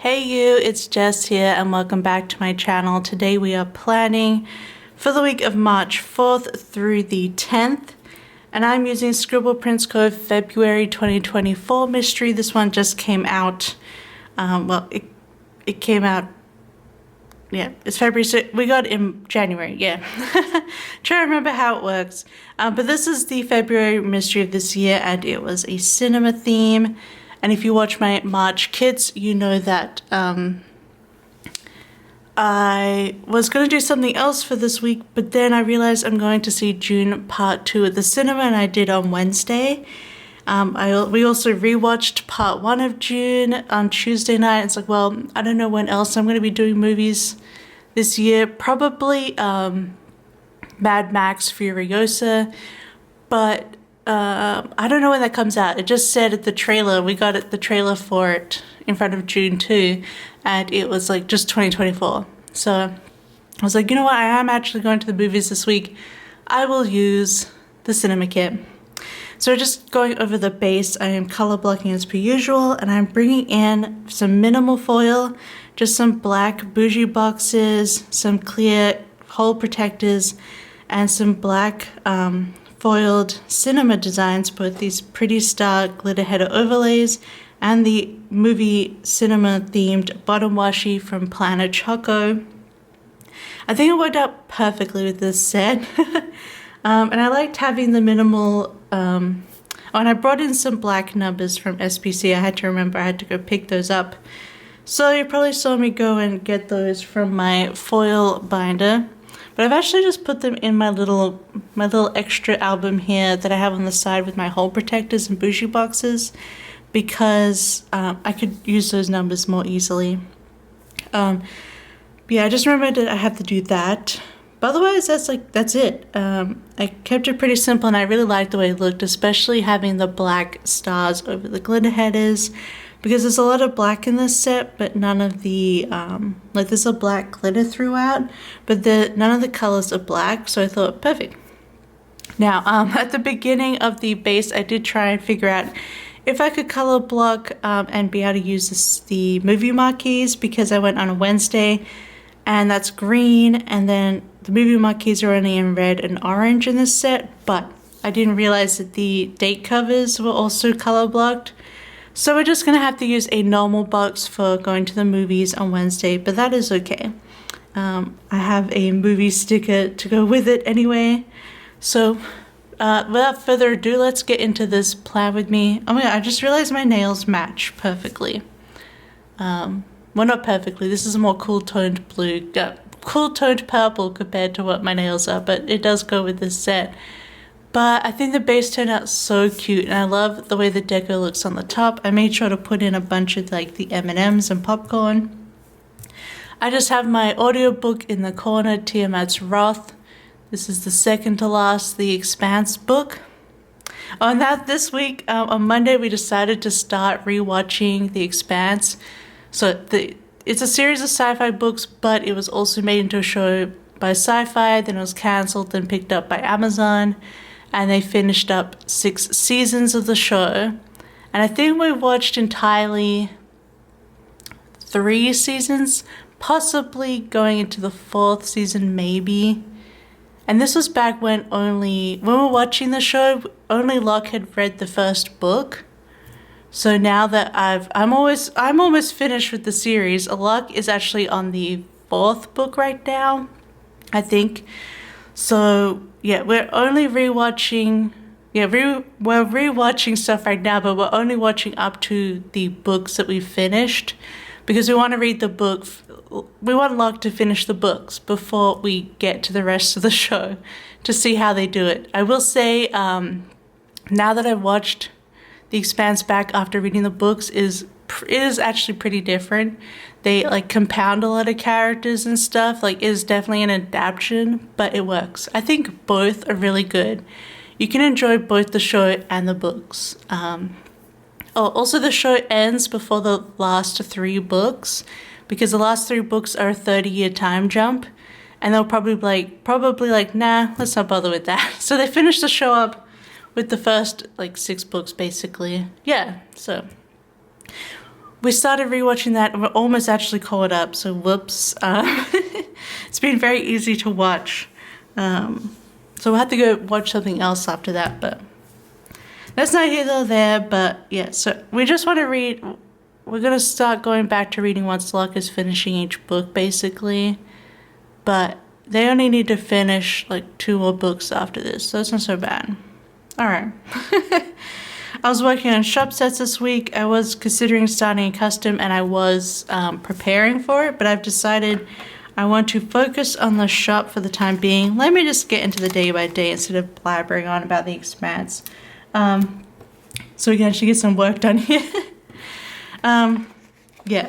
Hey you, it's Jess here and welcome back to my channel. Today we are planning for the week of March 4th through the 10th and I'm using Scribble Prints Co February 2024 mystery. This one just came out, it came out, yeah, it's February, so we got it in January, yeah. Trying to remember how it works. But this is the February mystery of this year and it was a cinema theme. And if you watch my March kits, you know that I was going to do something else for this week, but then I realized I'm going to see June Part 2 at the cinema, and I did on Wednesday. We also rewatched Part 1 of June on Tuesday night. It's like, well, I don't know when else I'm going to be doing movies this year. Probably Mad Max Furiosa, but I don't know when that comes out. It just said at the trailer, we got the trailer for it in front of June 2, and it was like just 2024. So I was like, you know what, I am actually going to the movies this week. I will use the cinema kit. So just going over the base, I am color blocking as per usual, and I'm bringing in some minimal foil, just some black bougie boxes, some clear hole protectors, and some black foiled cinema designs, both these Pretty Star glitter header overlays and the movie cinema themed bottom washi from Planet Choco. I think it worked out perfectly with this set. And I liked having the minimal, and I brought in some black numbers from SPC. I had to remember I had to go pick those up. So you probably saw me go and get those from my foil binder. But I've actually just put them in my little extra album here that I have on the side with my hole protectors and bougie boxes, because I could use those numbers more easily. Yeah, I just remembered that I have to do that. But otherwise, that's it. I kept it pretty simple, and I really liked the way it looked, especially having the black stars over the glitter headers, because there's a lot of black in this set, but none of the, like there's a black glitter throughout, but none of the colors are black, so I thought, perfect. Now, at the beginning of the base, I did try and figure out if I could color block and be able to use the movie marquees, because I went on a Wednesday, and that's green, and then the movie marquees are only in red and orange in this set, but I didn't realize that the date covers were also color blocked. So we're just going to have to use a normal box for going to the movies on Wednesday, but that is okay. I have a movie sticker to go with it anyway. So without further ado, let's get into this plan with me. Oh my god, I just realized my nails match perfectly. Well, not perfectly. This is a more cool toned blue, cool toned purple compared to what my nails are, but it does go with this set. But I think the base turned out so cute, and I love the way the deco looks on the top. I made sure to put in a bunch of like the M&Ms and popcorn. I just have my audiobook in the corner, Tiamat's Wrath. This is the second to last, The Expanse book. On that, this week, on Monday, we decided to start rewatching The Expanse. So it's a series of sci-fi books, but it was also made into a show by Sci-Fi, then it was cancelled, then picked up by Amazon. And they finished up 6 seasons of the show. And I think we watched entirely 3 seasons, possibly going into the 4th season maybe. And this was back when we were watching the show, only Locke had read the first book. So now that I'm almost finished with the series. Locke is actually on the 4th book right now, I think. So yeah, we're only rewatching. Yeah, we're rewatching stuff right now, but we're only watching up to the books that we've finished, because we want to read the book. We want Locke to finish the books before we get to the rest of the show to see how they do it. I will say, now that I've watched The Expanse back after reading the books, it is actually pretty different. They like compound a lot of characters and stuff. Like, it is definitely an adaptation, but it works. I think both are really good. You can enjoy both the show and the books. Also the show ends before the last 3 books, because the last 3 books are a 30-year time jump, and they'll probably like, nah, let's not bother with that. So they finish the show up with the first like 6 books basically. Yeah, so we started rewatching that and we're almost actually caught up, so whoops. It's been very easy to watch. So we'll have to go watch something else after that, but that's not here nor there. But yeah, so we just want to read. We're going to start going back to reading once Locke is finishing each book, basically. But they only need to finish like 2 more books after this, so it's not so bad. Alright. I was working on shop sets this week. I was considering starting a custom, and I was preparing for it, but I've decided I want to focus on the shop for the time being. Let me just get into the day by day instead of blabbering on about the expanse. So we can actually get some work done here. Yeah.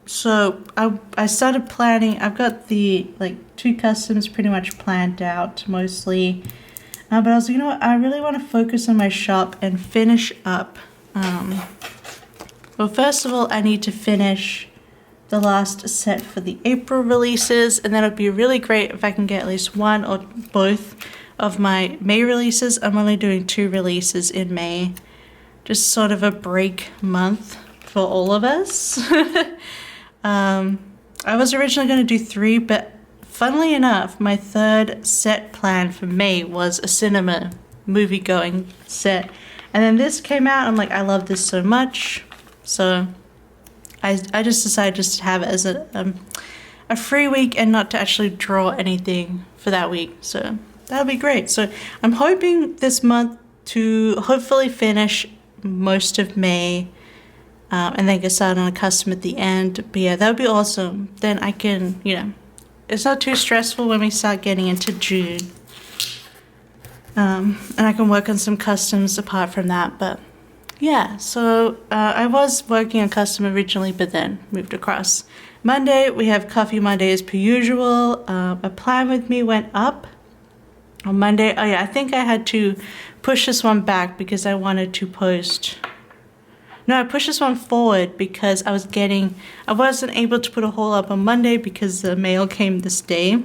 So I started planning. I've got the 2 customs pretty much planned out mostly. But I was like, you know what? I really want to focus on my shop and finish up. Well, first of all, I need to finish the last set for the April releases, and then it'd be really great if I can get at least 1 or both of my May releases. I'm only doing 2 releases in May. Just sort of a break month for all of us. I was originally going to do 3, but funnily enough, my 3rd set plan for May was a cinema movie-going set. And then this came out, I'm like, I love this so much. So I just decided just to have it as a free week and not to actually draw anything for that week. So that'll be great. So I'm hoping this month to hopefully finish most of May. And then get started on a custom at the end. But yeah, that would be awesome. Then I can, it's not too stressful when we start getting into June. And I can work on some customs apart from that. But yeah, so I was working on custom originally, but then moved across. Monday, we have Coffee Monday as per usual. A plan with me went up on Monday. Oh yeah, I think I had to push this one back because I wanted to post... No, I pushed this one forward because I wasn't able to put a haul up on Monday because the mail came this day.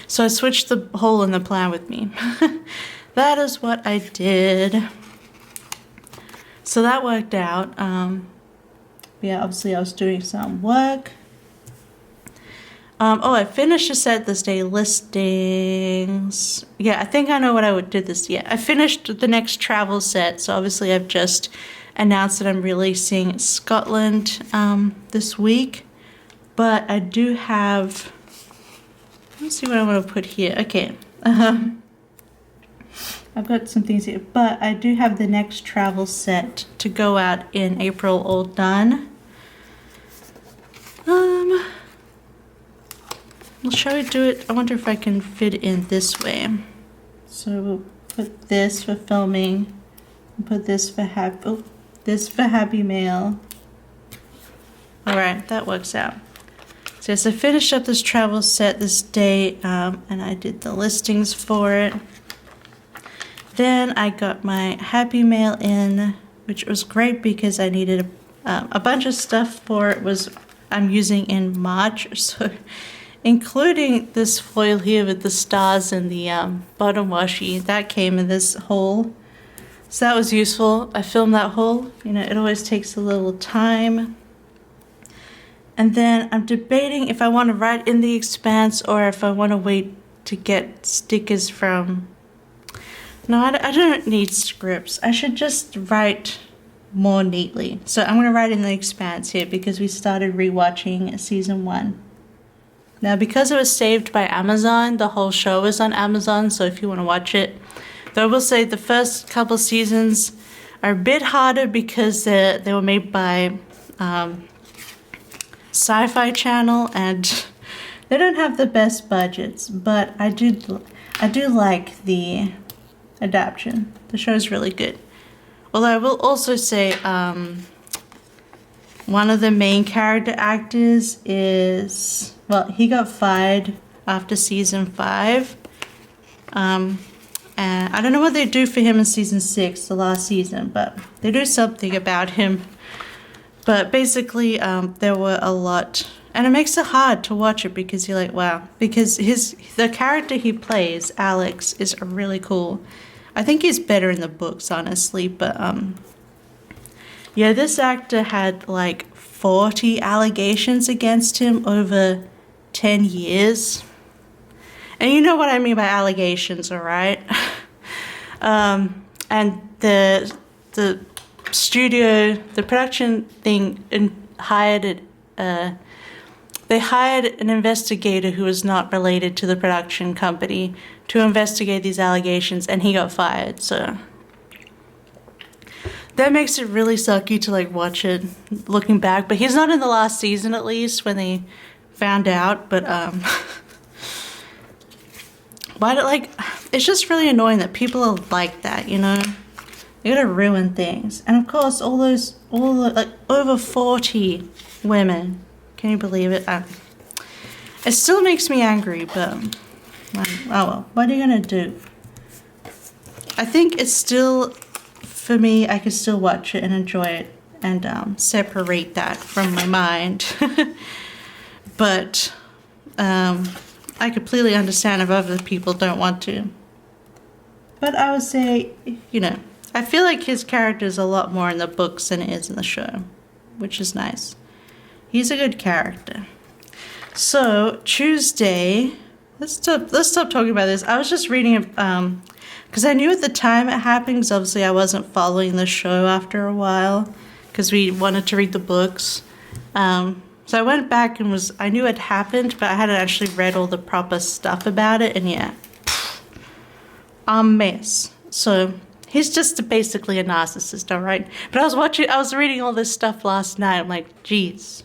So I switched the haul in the plan with me. That is what I did. So that worked out. Yeah, obviously I was doing some work. I finished a set this day, listings. Yeah, I think I know what I did this. Yeah, I finished the next travel set. So obviously I've just announced that I'm releasing Scotland this week, but I do have, let's see what I want to put here. Okay, I've got some things here, but I do have the next travel set to go out in April all done. Well, shall we do it? I wonder if I can fit it in this way. So we'll put this for filming, and put this for this for Happy Mail. Alright, that works out. So yes, I finished up this travel set this day, and I did the listings for it. Then I got my Happy Mail in, which was great because I needed a bunch of stuff for it I'm using in March, so including this foil here with the stars and the bottom washi, that came in this haul. So that was useful. I filmed that haul. It always takes a little time. And then I'm debating if I want to write in the expanse or if I want to wait to get stickers from... No, I don't need scripts. I should just write more neatly. So I'm going to write in the expanse here because we started rewatching season 1. Now, because it was saved by Amazon, the whole show is on Amazon. So if you want to watch it... Though I will say the first couple seasons are a bit harder because they were made by Sci-Fi Channel and they don't have the best budgets, but I do like the adaptation. The show is really good. Although I will also say one of the main character actors he got fired after season 5. And I don't know what they do for him in season 6, the last season, but they do something about him. But basically, there were a lot, and it makes it hard to watch it because you're like, wow, because the character he plays, Alex, is really cool. I think he's better in the books, honestly, but Yeah, this actor had like 40 allegations against him over 10 years. And you know what I mean by allegations, all right? And the studio, the production thing, they hired an investigator who was not related to the production company to investigate these allegations, and he got fired. So that makes it really sucky to like watch it looking back. But he's not in the last season, at least, when they found out. But why did like it's just really annoying that people are like that, you know? They're gonna ruin things. And of course all the like over 40 women. Can you believe it? It still makes me angry, but oh well, what are you gonna do? I think it's still, for me, I can still watch it and enjoy it and separate that from my mind. But I completely understand if other people don't want to. But I would say, you know, I feel like his character is a lot more in the books than it is in the show, which is nice. He's a good character. So Tuesday, let's stop talking about this. I was just reading because I knew at the time it happened, because obviously I wasn't following the show after a while because we wanted to read the books. So I went back and I knew it happened, but I hadn't actually read all the proper stuff about it, and yeah, a mess. So he's just basically a narcissist, all right? But I was reading all this stuff last night. I'm like, geez.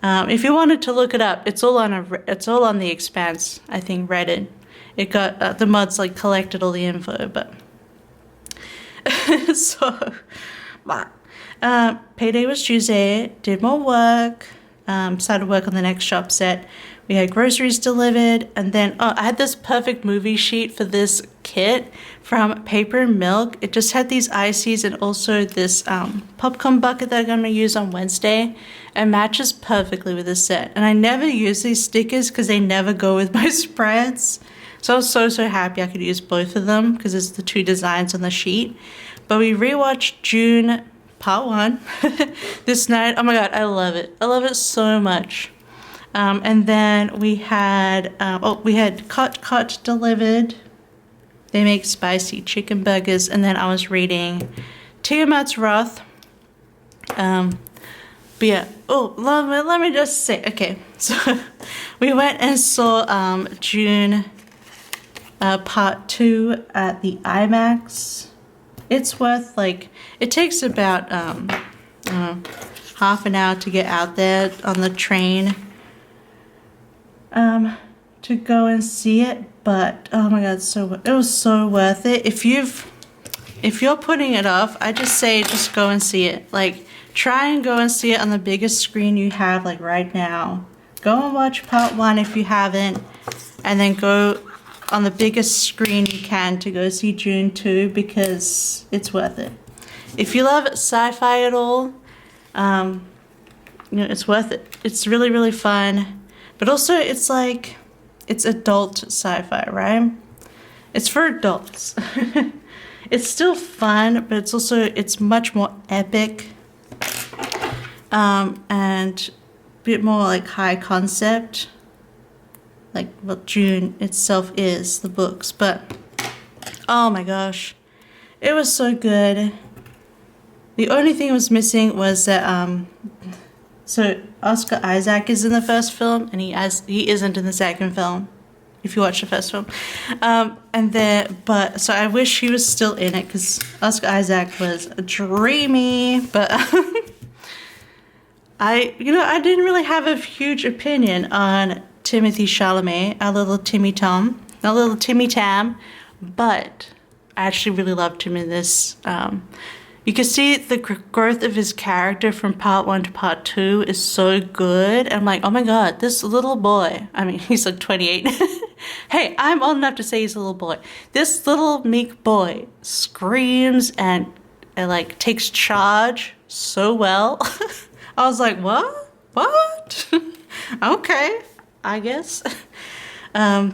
If you wanted to look it up, it's all on the Expanse, I think, Reddit. It got the mods like collected all the info, but so payday was Tuesday. Did more work. Started work on the next shop set. We had groceries delivered, and then I had this perfect movie sheet for this kit from Paper and Milk. It just had these ices and also this popcorn bucket that I'm going to use on Wednesday. It matches perfectly with this set. And I never use these stickers because they never go with my spreads. So I was so happy I could use both of them because it's the two designs on the sheet. But we rewatched June Part 1 this night. Oh my god, I love it. I love it so much. And then we had Cot delivered. They make spicy chicken burgers. And then I was reading Tiamat's Wrath. But yeah, let me just say, okay, so we went and saw June Part 2 at the IMAX. It's worth, like, it takes about half an hour to get out there on the train to go and see it, but oh my god, it was so worth it. If you're putting it off, I just say just go and see it. Like, try and go and see it on the biggest screen you have, like right now. Go and watch Part 1 if you haven't, and then go on the biggest screen you can to go see June 2 because it's worth it. If you love sci-fi at all, you know, it's worth it. It's really, really fun. But also, it's like, it's adult sci-fi, right? It's for adults. It's still fun, but it's much more epic. And a bit more like high concept. Like what June itself is, the books. But, oh my gosh. It was so good. The only thing was missing was that, so Oscar Isaac is in the first film, and he isn't in the second film, if you watch the first film. So I wish he was still in it, because Oscar Isaac was dreamy, but I didn't really have a huge opinion on Timothy Chalamet, our little Timmy Tam, but I actually really loved him in this. You can see the growth of his character from Part 1 to Part 2 is so good. I'm like, oh my god, this little boy, I mean, he's like 28. Hey, I'm old enough to say he's a little boy. This little meek boy screams and like takes charge so well. I was like, what? Okay, I guess. I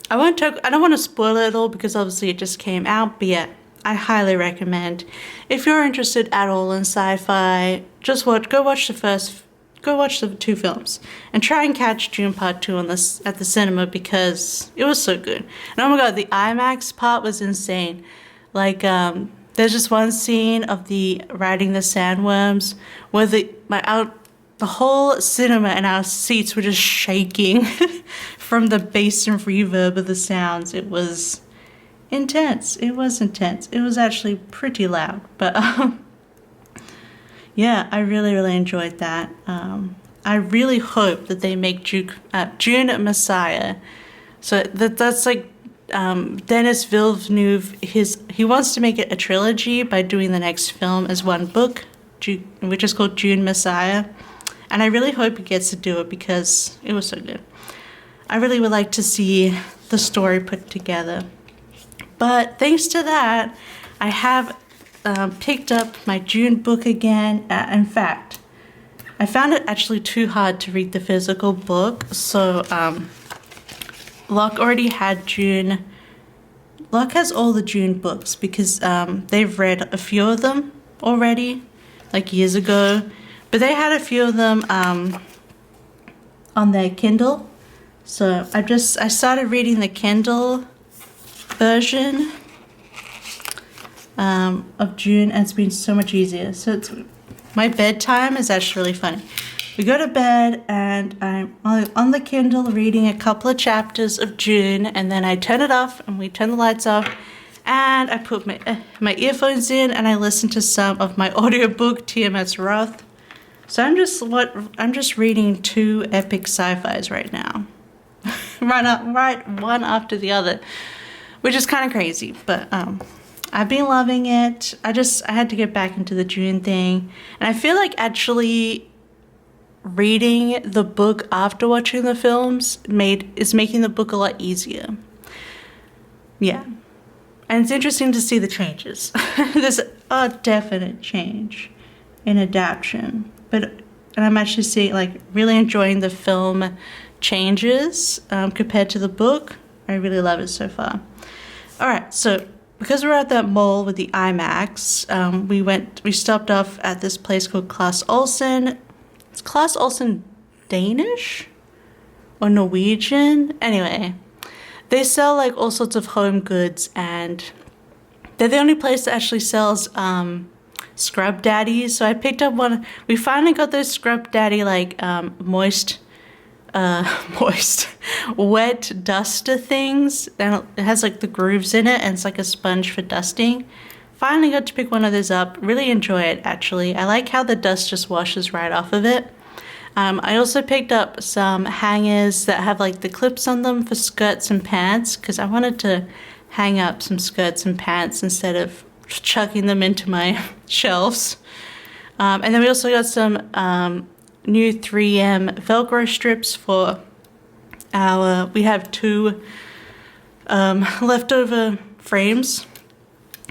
don't want to spoil it at all because obviously it just came out, but yeah, I highly recommend. If you're interested at all in sci-fi, just go watch the 2 films and try and catch Dune Part 2 on this at the cinema because it was so good. And oh my god, the IMAX part was insane. Like, there's just one scene of the riding the sandworms where the whole cinema and our seats were just shaking from the bass and reverb of the sounds. It was intense. It was intense. It was actually pretty loud, but yeah, I really enjoyed that. I really hope that they make Dune Messiah. So that's like Denis Villeneuve. He wants to make it a trilogy by doing the next film as one book, which is called Dune Messiah. And I really hope he gets to do it because it was so good. I really would like to see the story put together. But thanks to that, I have picked up my Dune book again. In fact, I found it actually too hard to read the physical book. So Locke already had Dune. Locke has all the Dune books because they've read a few of them already, like years ago. But they had a few of them on their Kindle. So I started reading the Kindle version of Dune, and it's been so much easier. So my bedtime is actually really funny. We go to bed and I'm on the Kindle reading a couple of chapters of Dune, and then I turn it off and we turn the lights off and I put my earphones in and I listen to some of my audiobook, TMS Wrath. So I'm just reading 2 epic sci-fis right now. right one after the other, which is kind of crazy, but I've been loving it. I had to get back into the Dune thing, and I feel like actually reading the book after watching the films is making the book a lot easier. Yeah. And it's interesting to see the changes. There's a definite change in adaptation. And I'm actually seeing, like, really enjoying the film changes compared to the book. I really love it so far. All right, so because we're at that mall with the IMAX, we stopped off at this place called Claes Olsen. Is Claes Olsen Danish or Norwegian? Anyway, they sell like all sorts of home goods, and they're the only place that actually sells Scrub Daddies. So I picked up one. We finally got those Scrub Daddy like wet duster things, and it has like the grooves in it, and it's like a sponge for dusting. Finally got to pick one of those up. Really enjoy it, actually. I like how the dust just washes right off of it. I also picked up some hangers that have like the clips on them for skirts and pants, because I wanted to hang up some skirts and pants instead of chucking them into my shelves. And then we also got some new 3M Velcro strips for we have 2 leftover frames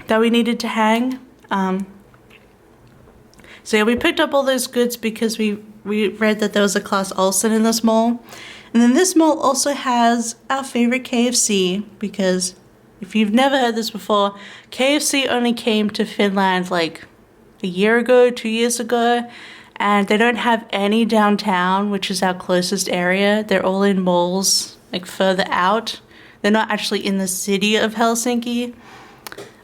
that we needed to hang. So yeah, we picked up all those goods because we read that there was a Claes Olsen in this mall. And then this mall also has our favorite KFC, because if you've never heard this before, KFC only came to Finland like a year ago, 2 years ago, and they don't have any downtown, which is our closest area. They're all in malls, like further out. They're not actually in the city of Helsinki.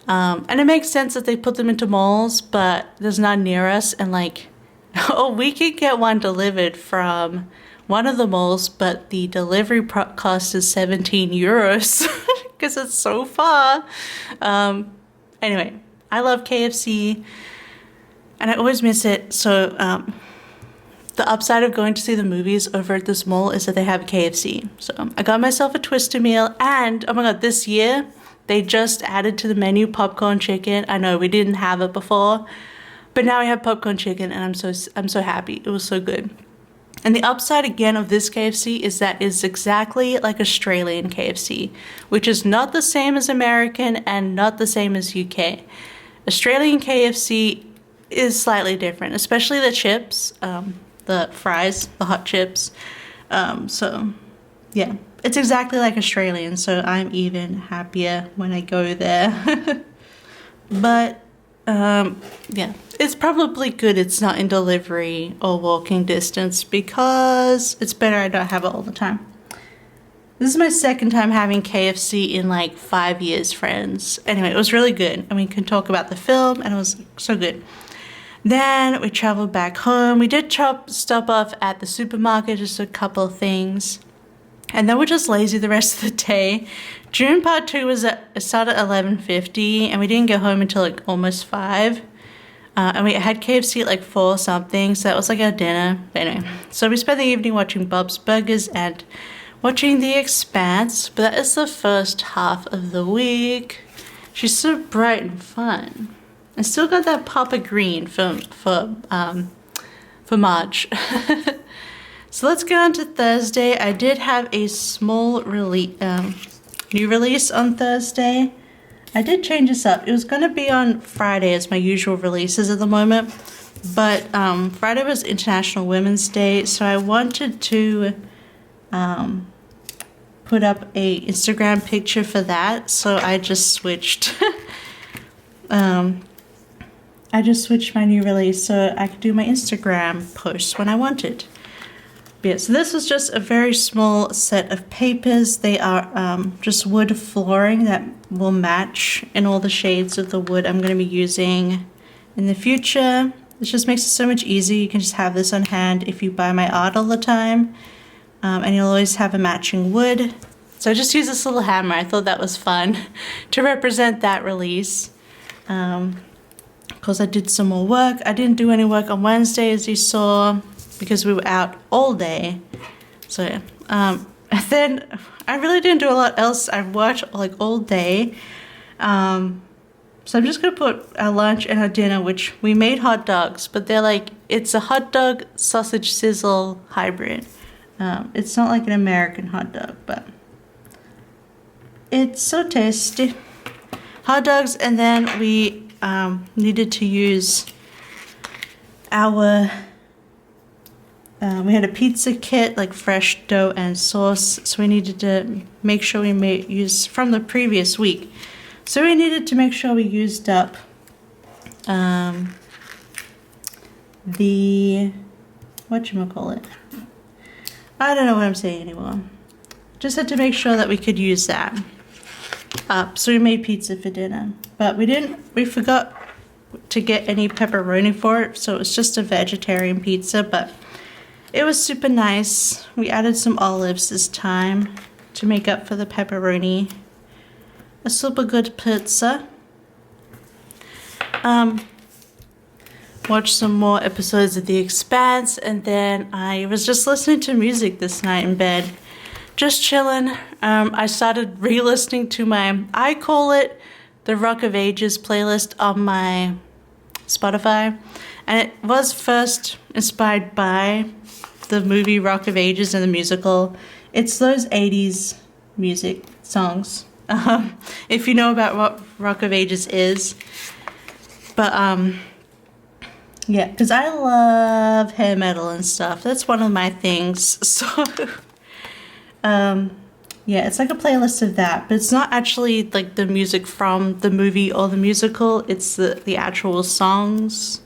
And it makes sense that they put them into malls, but there's none near us. And like, oh, we could get one delivered from one of the malls, but the delivery cost is 17 euros because it's so far. Anyway, I love KFC and I always miss it. So the upside of going to see the movies over at this mall is that they have KFC. So I got myself a Twister meal, and oh my god, this year they just added to the menu popcorn chicken. I know we didn't have it before, but now we have popcorn chicken, and I'm so happy. It was so good. And the upside again of this KFC is that it's exactly like Australian KFC, which is not the same as American and not the same as UK. Australian KFC is slightly different, especially the chips, the fries, the hot chips. So yeah, it's exactly like Australian, so I'm even happier when I go there. But yeah, it's probably good it's not in delivery or walking distance because it's better I don't have it all the time. This is my second time having KFC in like 5 years, friends. Anyway, it was really good, and we can talk about the film, and it was so good. Then we traveled back home. We did stop off at the supermarket, just a couple of things. And then we're just lazy the rest of the day. June part 2 it started at 11:50, and we didn't get home until like almost 5. And we had KFC at like 4 something, so that was like our dinner. But anyway, so we spent the evening watching Bob's Burgers and watching The Expanse. But that is the first half of the week. She's so bright and fun. I still got that Papa Green for March. So let's get on to Thursday. I did have a small new release on Thursday. I did change this up. It was going to be on Friday as my usual releases at the moment. But Friday was International Women's Day, so I wanted to put up a Instagram picture for that. So I just switched. I just switched my new release so I could do my Instagram posts when I wanted. Yeah, so this was just a very small set of papers. They are just wood flooring that will match in all the shades of the wood I'm going to be using in the future. This just makes it so much easier. You can just have this on hand if you buy my art all the time. And you'll always have a matching wood. So I just used this little hammer. I thought that was fun to represent that release. Because I did some more work. I didn't do any work on Wednesday, as you saw, because we were out all day. So yeah. And then I really didn't do a lot else. I worked like all day. So I'm just gonna put our lunch and our dinner, which we made hot dogs, but they're like, it's a hot dog sausage sizzle hybrid. It's not like an American hot dog, but it's so tasty. Hot dogs, and then we needed to use our we had a pizza kit, like fresh dough and sauce, so we needed to make sure we use from the previous week. So we needed to make sure we used up the whatchamacallit. I don't know what I'm saying anymore. Just had to make sure that we could use that up. So we made pizza for dinner, but we forgot to get any pepperoni for it, so it was just a vegetarian pizza, but it was super nice. We added some olives this time to make up for the pepperoni. A super good pizza. Watched some more episodes of The Expanse, and then I was just listening to music this night in bed. Just chilling. I started re-listening to I call it the Rock of Ages playlist on my Spotify. And it was first inspired by the movie Rock of Ages and the musical. It's those 80s music songs. If you know about what Rock of Ages is. But, yeah, because I love hair metal and stuff. That's one of my things. So, yeah, it's like a playlist of that. But it's not actually like the music from the movie or the musical. It's the actual songs.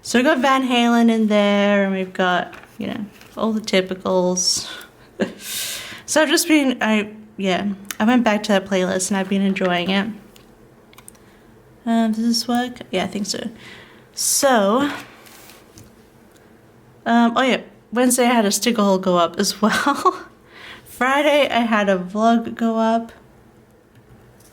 So we got Van Halen in there, and we've got, you know, all the typicals. So I've just been, I went back to that playlist and I've been enjoying it. Does this work? Yeah, I think so. So, oh yeah, Wednesday I had a sticker hole go up as well. Friday I had a vlog go up.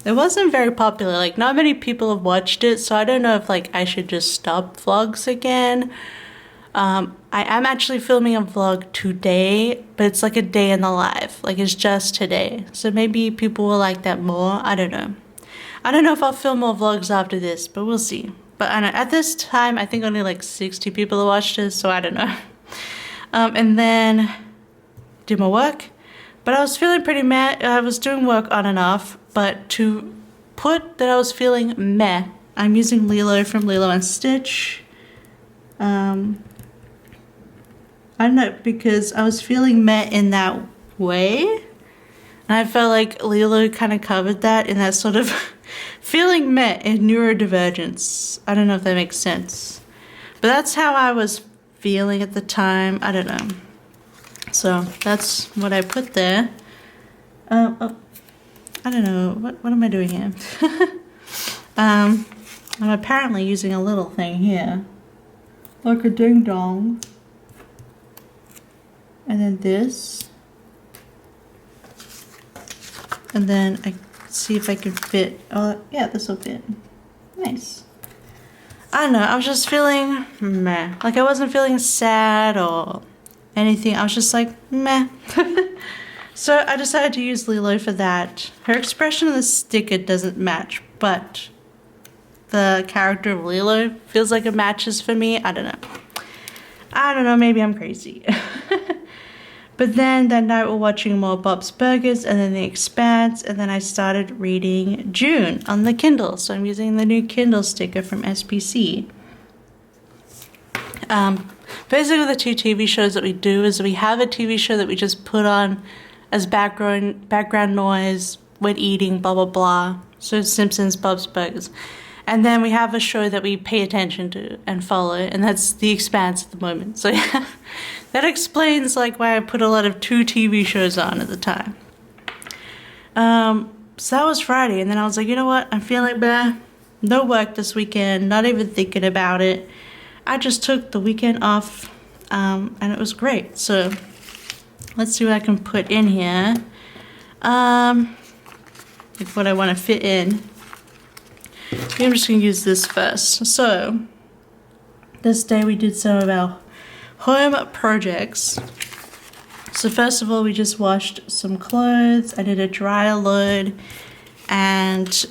It wasn't very popular, like not many people have watched it, so I don't know if like I should just stop vlogs again. I am actually filming a vlog today, but it's like a day in the life, like it's just today. So maybe people will like that more, I don't know. I don't know if I'll film more vlogs after this, but we'll see. But I know, at this time, I think only like 60 people have watched this, so I don't know. And then did my work. But I was feeling pretty meh. I was doing work on and off, but to put that I was feeling meh, I'm using Lilo from Lilo and Stitch. I don't know, because I was feeling meh in that way. And I felt like Lilo kind of covered that in that sort of feeling meh in neurodivergence. I don't know if that makes sense. But that's how I was feeling at the time. I don't know. So that's what I put there. Oh, I don't know. What am I doing here? I'm apparently using a little thing here. Like a ding dong. And then this. And then I see if I can fit. Oh, yeah, this will fit. Nice. I don't know. I was just feeling meh. Like I wasn't feeling sad or anything. I was just like meh. So I decided to use Lilo for that. Her expression on the sticker doesn't match, but the character of Lilo feels like it matches for me. I don't know. Maybe I'm crazy. But then that night we're watching more Bob's Burgers and then The Expanse, and then I started reading June on the Kindle. So I'm using the new Kindle sticker from SPC. Basically the two TV shows that we do is we have a TV show that we just put on as background noise when eating, blah, blah, blah. So Simpsons, Bob's Burgers. And then we have a show that we pay attention to and follow, and that's The Expanse at the moment. So yeah, that explains like why I put a lot of 2 TV shows on at the time. So that was Friday, and then I was like, you know what? I'm feeling bad. No work this weekend, not even thinking about it. I just took the weekend off, and it was great. So let's see what I can put in here. Like what I want to fit in. I'm just going to use this first. So, this day we did some of our home projects. So first of all, we just washed some clothes. I did a dryer load. And,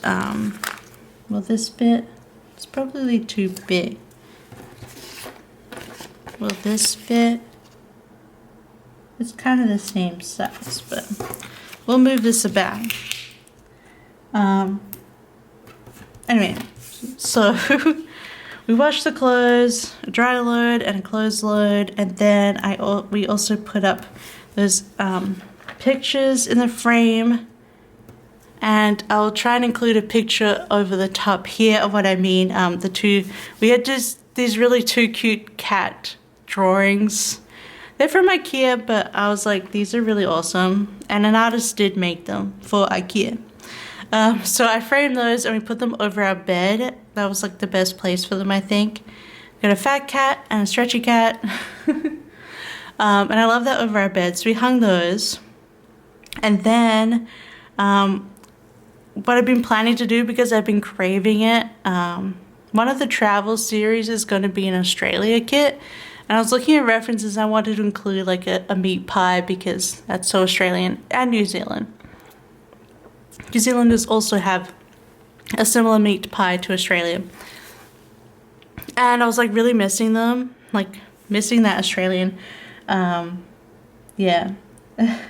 well, this bit, it's probably too big. Well, this bit, it's kind of the same size, but we'll move this about. Anyway, so we washed the clothes, a dry load and a clothes load, and then we also put up those pictures in the frame, and I'll try and include a picture over the top here of what I mean. We had just these really 2 cute cat drawings. They're from IKEA, but I was like, these are really awesome, and an artist did make them for IKEA. So I framed those and we put them over our bed. That was like the best place for them, I think. Got a fat cat and a stretchy cat. And I love that over our bed. So we hung those. And then what I've been planning to do, because I've been craving it, one of the travel series is going to be an Australia kit. And I was looking at references. I wanted to include like a meat pie because that's so Australian, and New Zealand. New Zealanders also have a similar meat pie to Australia. And I was like really missing them, like missing that Australian, yeah, that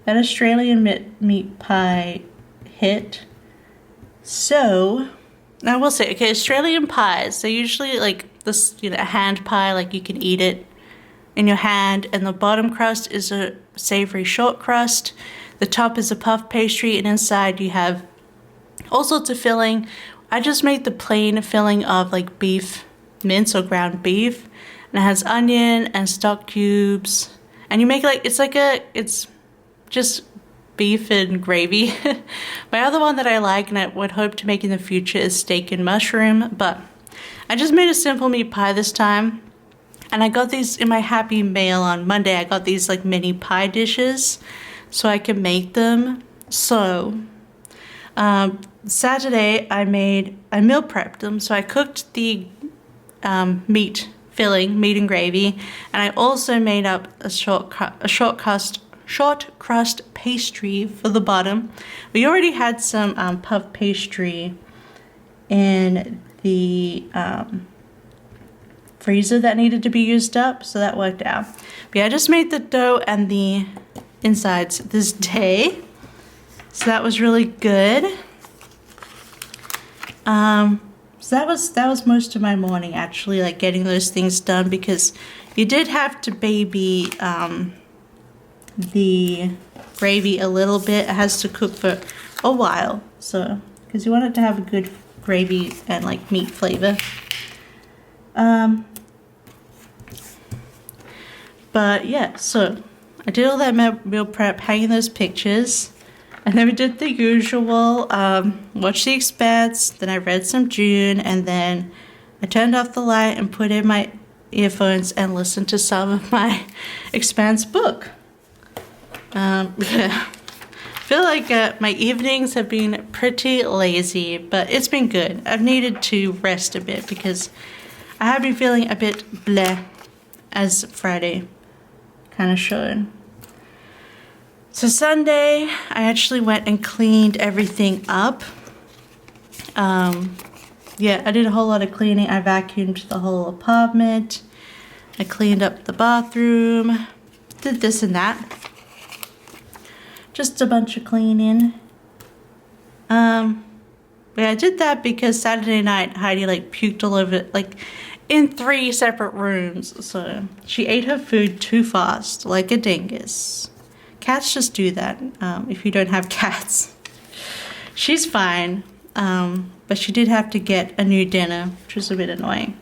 Australian meat pie hit. So, I will say, okay, Australian pies, they're usually like this, you know, a hand pie, like you can eat it in your hand, and the bottom crust is a savory short crust. The top is a puff pastry, and inside you have all sorts of filling. I just made the plain filling of like beef mince or ground beef, and it has onion and stock cubes. And you make like, it's just beef and gravy. My other one that I like and I would hope to make in the future is steak and mushroom, but I just made a simple meat pie this time. And I got these in my Happy Mail on Monday. I got these like mini pie dishes so I can make them. So Saturday I meal prepped them. So I cooked the meat filling, meat and gravy, and I also made up a short crust pastry for the bottom. We already had some puff pastry in the freezer that needed to be used up, so that worked out. But yeah, I just made the dough and the insides this day, so that was really good. So that was most of my morning, actually, like getting those things done, because you did have to baby the gravy a little bit. It has to cook for a while, so because you want it to have a good gravy and like meat flavor. But yeah, so I did all that meal prep, hanging those pictures, and then we did the usual, watched The Expanse, then I read some June, and then I turned off the light and put in my earphones and listened to some of my Expanse book. Yeah. I feel like my evenings have been pretty lazy, but it's been good. I've needed to rest a bit because I have been feeling a bit bleh, as Friday kind of showed. So Sunday, I actually went and cleaned everything up. Yeah, I did a whole lot of cleaning. I vacuumed the whole apartment. I cleaned up the bathroom. Did this and that. Just a bunch of cleaning. Yeah, I did that because Saturday night Heidi like puked all over it, like in 3 separate rooms. So she ate her food too fast, like a dingus. Cats just do that if you don't have cats. She's fine, but she did have to get a new dinner, which was a bit annoying.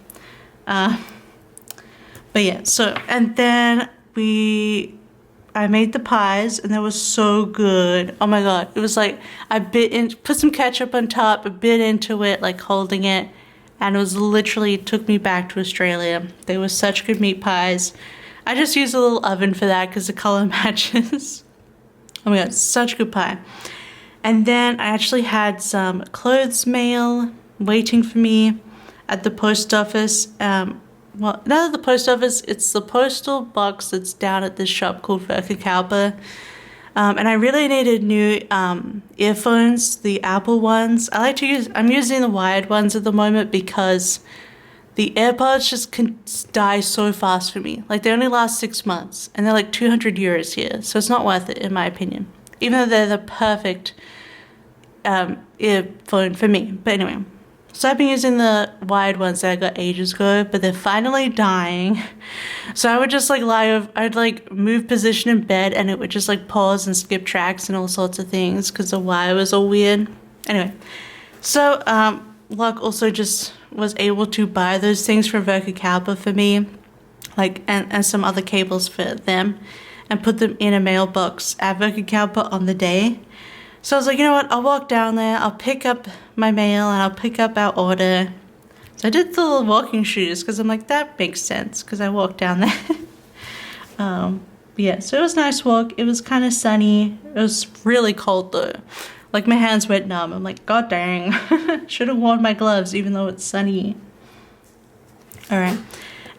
But yeah, so, and then I made the pies and they were so good. Oh my god, it was like I put some ketchup on top, a bit into it, like holding it, and it was literally took me back to Australia. They were such good meat pies. I just used a little oven for that because the color matches. Oh my god, such good pie. And then I actually had some clothes mail waiting for me at the post office. Well, not at the post office, it's the postal box that's down at this shop called REFERRAL. And I really needed new earphones, the Apple ones. I'm using the wired ones at the moment because the AirPods just can die so fast for me. Like, they only last 6 months, and they're like 200 euros here, so it's not worth it, in my opinion. Even though they're the perfect earphone for me. But anyway, so I've been using the wired ones that I got ages ago, but they're finally dying. So I would just like I'd like move position in bed, and it would just like pause and skip tracks and all sorts of things because the wire was all weird. Anyway, so Luck also just was able to buy those things from REFERRAL for me, like and some other cables for them, and put them in a mailbox at REFERRAL on the day. So I was like, you know what, I'll walk down there, I'll pick up my mail, and I'll pick up our order. So I did the little walking shoes because I'm like, that makes sense because I walked down there. Yeah, so it was a nice walk. It was kind of sunny. It was really cold though. Like, my hands went numb. I'm like, god dang. Should have worn my gloves even though it's sunny. Alright.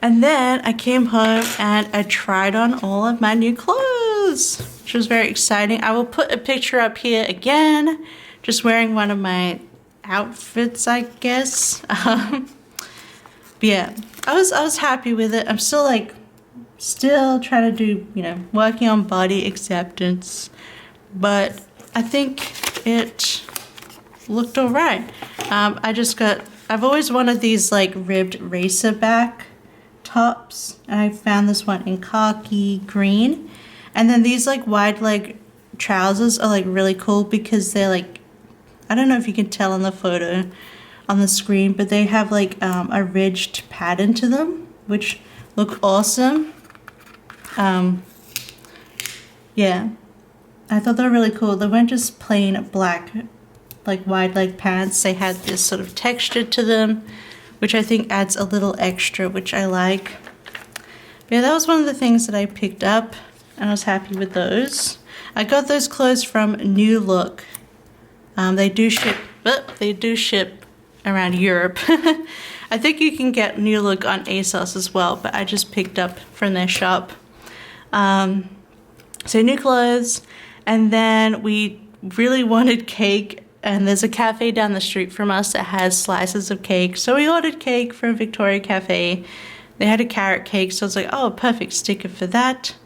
And then I came home and I tried on all of my new clothes, which was very exciting. I will put a picture up here again, just wearing one of my outfits, I guess. But yeah, I was happy with it. I'm still trying to do, working on body acceptance, but I think it looked alright. I've always wanted these like ribbed racer back tops, and I found this one in khaki green. And then these like wide leg trousers are like really cool because they're like, I don't know if you can tell in the photo on the screen, but they have like a ridged pattern to them, which look awesome. Yeah, I thought they were really cool. They weren't just plain black, like wide leg pants. They had this sort of texture to them, which I think adds a little extra, which I like. But yeah, that was one of the things that I picked up, and I was happy with those. I got those clothes from New Look. They do ship around Europe. I think you can get New Look on ASOS as well, but I just picked up from their shop. So new clothes, and then we really wanted cake, and there's a cafe down the street from us that has slices of cake. So we ordered cake from Victoria Cafe. They had a carrot cake, so I was like, oh, perfect sticker for that.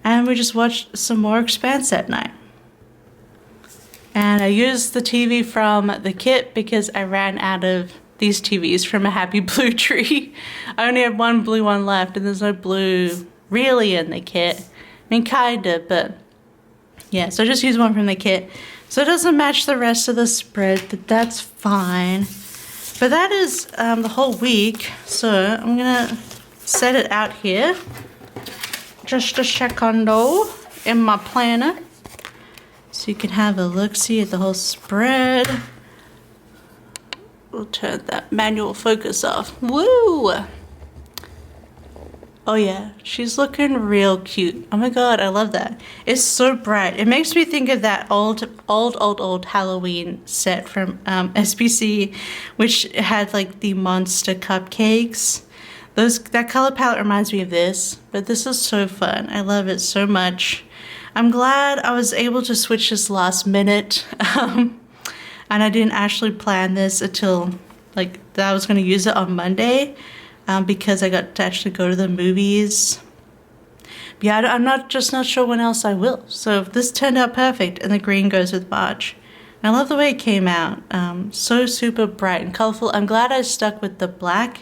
And we just watched some more Expanse that night. And I used the TV from the kit because I ran out of these TVs from a Happy Blue Tree. I only have one blue one left, and there's no blue really in the kit mean, kinda, but yeah, so I just used one from the kit. So it doesn't match the rest of the spread, but that's fine. But that is the whole week. So I'm gonna set it out here. Just a secondo in my planner. So you can have a look-see at the whole spread. We'll turn that manual focus off. Woo! Oh yeah, she's looking real cute. Oh my god, I love that. It's so bright. It makes me think of that old Halloween set from SPC, which had like the monster cupcakes. That color palette reminds me of this, but this is so fun. I love it so much. I'm glad I was able to switch this last minute, and I didn't actually plan this until like that I was going to use it on Monday. Because I got to actually go to the movies. But yeah, I'm not sure when else I will. So this turned out perfect, and the green goes with March. And I love the way it came out. So super bright and colorful. I'm glad I stuck with the black.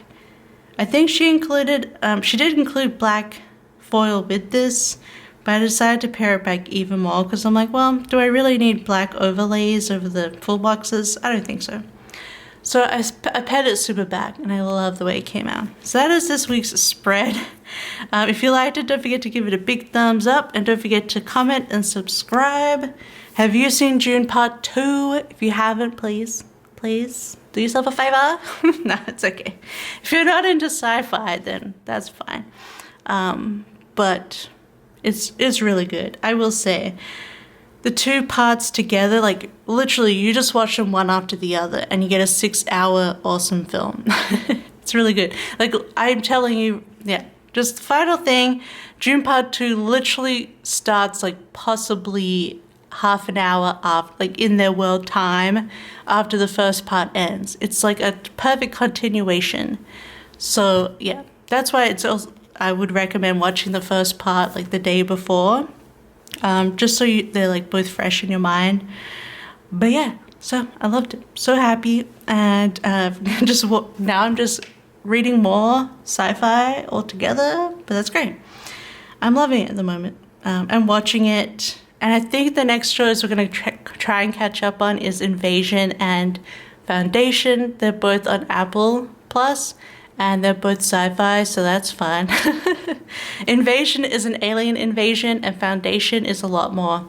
I think she did include black foil with this, but I decided to pair it back even more because I'm like, well, do I really need black overlays over the full boxes? I don't think so. So I paired it super back, and I love the way it came out. So that is this week's spread. If you liked it, don't forget to give it a big thumbs up, and don't forget to comment and subscribe. Have you seen June Part 2? If you haven't, please do yourself a favor. No, it's okay. If you're not into sci-fi, then that's fine. But it's really good, I will say. The two parts together, like literally you just watch them one after the other and you get a 6-hour awesome film. It's really good. Like I'm telling you, yeah, just the final thing, June Part 2 literally starts like possibly half an hour after, like in their world time after the first part ends. It's like a perfect continuation. So yeah, that's why it's also, I would recommend watching the first part like the day before. Just so they're like both fresh in your mind. But yeah, so I loved it. So happy. And now I'm just reading more sci-fi altogether. But that's great. I'm loving it at the moment. I'm watching it. And I think the next shows we're going to try and catch up on is Invasion and Foundation. They're both on Apple Plus. And they're both sci-fi, so that's fun. Invasion is an alien invasion, and Foundation is a lot more.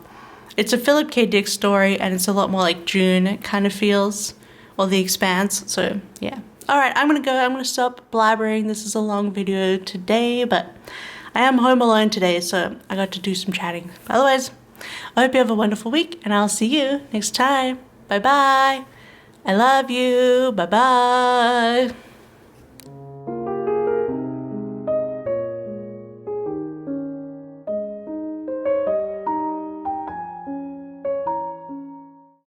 It's a Philip K. Dick story, and it's a lot more like June kind of feels, or The Expanse. So yeah. All right, I'm gonna go. I'm gonna stop blabbering. This is a long video today, but I am home alone today, so I got to do some chatting. Otherwise, I hope you have a wonderful week, and I'll see you next time. Bye bye. I love you. Bye bye.